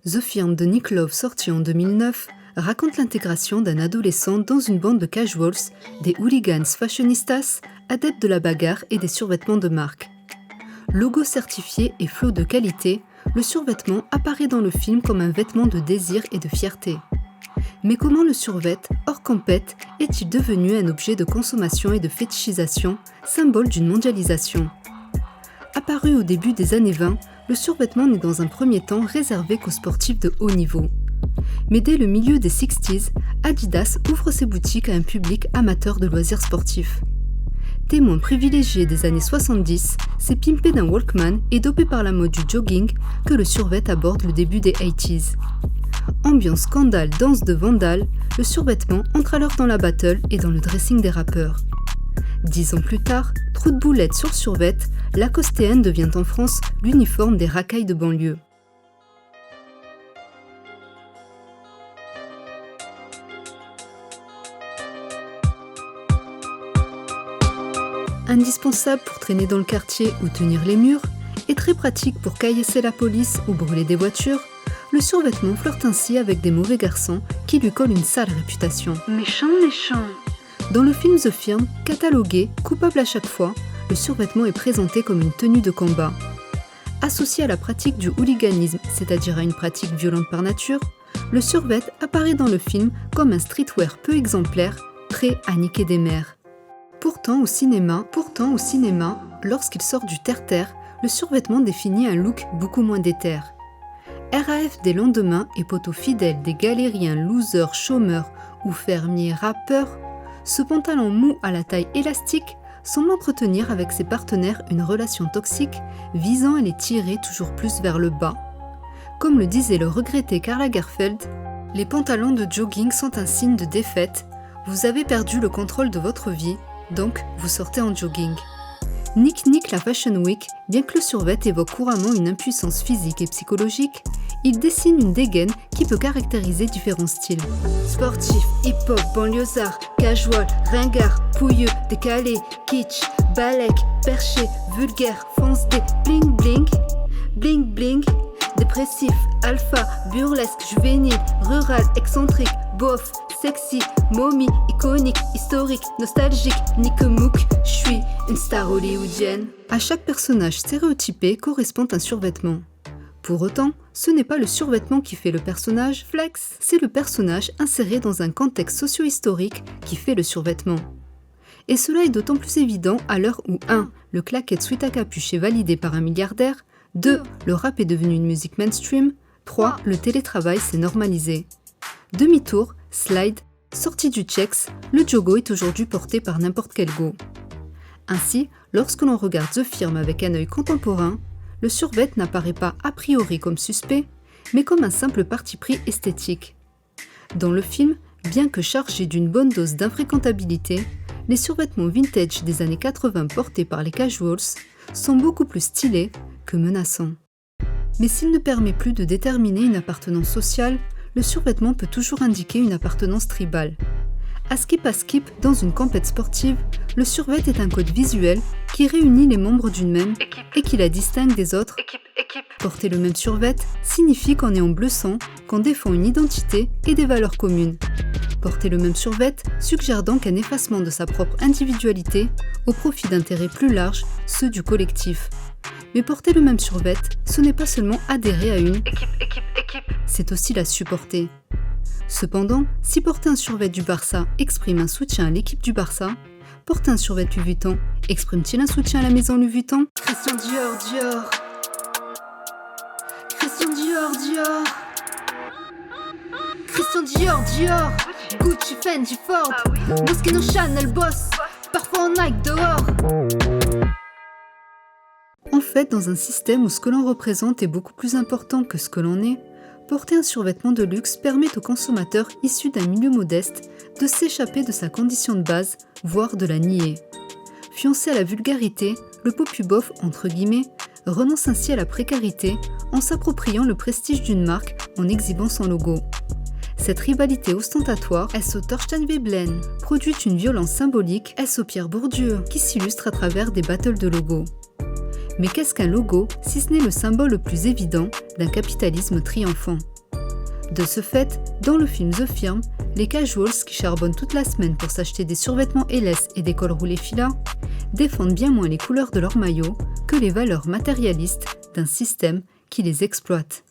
The Firm de Nick Love, sorti en 2009, raconte l'intégration d'un adolescent dans une bande de casuals, des hooligans fashionistas, adeptes de la bagarre et des survêtements de marque. Logo certifié et flot de qualité, le survêtement apparaît dans le film comme un vêtement de désir et de fierté. Mais comment le survêt, hors compète, est-il devenu un objet de consommation et de fétichisation, symbole d'une mondialisation ? Apparu au début des années 20, le survêtement n'est dans un premier temps réservé qu'aux sportifs de haut niveau. Mais dès le milieu des 60s, Adidas ouvre ses boutiques à un public amateur de loisirs sportifs. Témoin privilégié des années 70, c'est pimpé d'un Walkman et dopé par la mode du jogging que le survêt aborde le début des 80s. Ambiance scandale, danse de vandales, le survêtement entre alors dans la battle et dans le dressing des rappeurs. 10 ans plus tard, trou de boulette sur survêt, l'Acostéenne devient en France l'uniforme des racailles de banlieue. Indispensable pour traîner dans le quartier ou tenir les murs, et très pratique pour caillasser la police ou brûler des voitures, le survêtement flirte ainsi avec des mauvais garçons qui lui collent une sale réputation. Méchant. Dans le film The Firm, catalogué, coupable à chaque fois, le survêtement est présenté comme une tenue de combat. Associé à la pratique du hooliganisme, c'est-à-dire à une pratique violente par nature, le survêt apparaît dans le film comme un streetwear peu exemplaire, prêt à niquer des mères. Pourtant au cinéma, lorsqu'il sort du terre-terre, le survêtement définit un look beaucoup moins déter. RAF des lendemains et poteau fidèle des galériens, losers, chômeurs ou fermiers rappeurs, ce pantalon mou à la taille élastique semble entretenir avec ses partenaires une relation toxique visant à les tirer toujours plus vers le bas. Comme le disait le regretté Karl Lagerfeld, les pantalons de jogging sont un signe de défaite, vous avez perdu le contrôle de votre vie, donc vous sortez en jogging. Nick la Fashion Week, bien que le survêt évoque couramment une impuissance physique et psychologique, il dessine une dégaine qui peut caractériser différents styles. Sportif, hip-hop, banlieusard, casual, ringard, pouilleux, décalé, kitsch, balèque, perché, vulgaire, fonce-dé, bling-bling, dépressif, alpha, burlesque, juvénile, rural, excentrique, bof, sexy, momie, iconique, historique, nostalgique, nique-mouque, je suis une star hollywoodienne. À chaque personnage stéréotypé correspond un survêtement. Pour autant, ce n'est pas le survêtement qui fait le personnage flex, c'est le personnage inséré dans un contexte socio-historique qui fait le survêtement. Et cela est d'autant plus évident à l'heure où 1. Le claquette sweat à capuche est validé par un milliardaire, 2. Le rap est devenu une musique mainstream, 3. Le télétravail s'est normalisé. Demi-tour, slide, sortie du checks, le jogo est aujourd'hui porté par n'importe quel go. Ainsi, lorsque l'on regarde The Firm avec un œil contemporain, le survêt n'apparaît pas a priori comme suspect, mais comme un simple parti pris esthétique. Dans le film, bien que chargés d'une bonne dose d'infréquentabilité, les survêtements vintage des années 80 portés par les casuals sont beaucoup plus stylés que menaçants. Mais s'il ne permet plus de déterminer une appartenance sociale, le survêtement peut toujours indiquer une appartenance tribale. À skip, dans une compète sportive, le survêt est un code visuel qui réunit les membres d'une même et qui la distingue des autres. Porter le même survêt signifie qu'on est en bleu sang, qu'on défend une identité et des valeurs communes. Porter le même survêt suggère donc un effacement de sa propre individualité au profit d'intérêts plus larges, ceux du collectif. Mais porter le même survêt, ce n'est pas seulement adhérer à une équipe, c'est aussi la supporter. Cependant, si porter un survêt du Barça exprime un soutien à l'équipe du Barça, porter un survêt Louis Vuitton exprime-t-il un soutien à la maison Louis Vuitton ? Christian Dior. Gucci, Fendi, Ford, Moschino, Chanel, Boss, parfois en Nike dehors. En fait, dans un système où ce que l'on représente est beaucoup plus important que ce que l'on est, porter un survêtement de luxe permet au consommateur issu d'un milieu modeste de s'échapper de sa condition de base, voire de la nier. Fiancé à la vulgarité, le popu-bof, entre guillemets, renonce ainsi à la précarité en s'appropriant le prestige d'une marque en exhibant son logo. Cette rivalité ostentatoire, est-ce au Thorstein Veblen, produit une violence symbolique, est-ce au Pierre Bourdieu, qui s'illustre à travers des battles de logos. Mais qu'est-ce qu'un logo, si ce n'est le symbole le plus évident d'un capitalisme triomphant ? De ce fait, dans le film The Firm, les casuals qui charbonnent toute la semaine pour s'acheter des survêtements LS et des cols roulés fila défendent bien moins les couleurs de leur maillot que les valeurs matérialistes d'un système qui les exploite.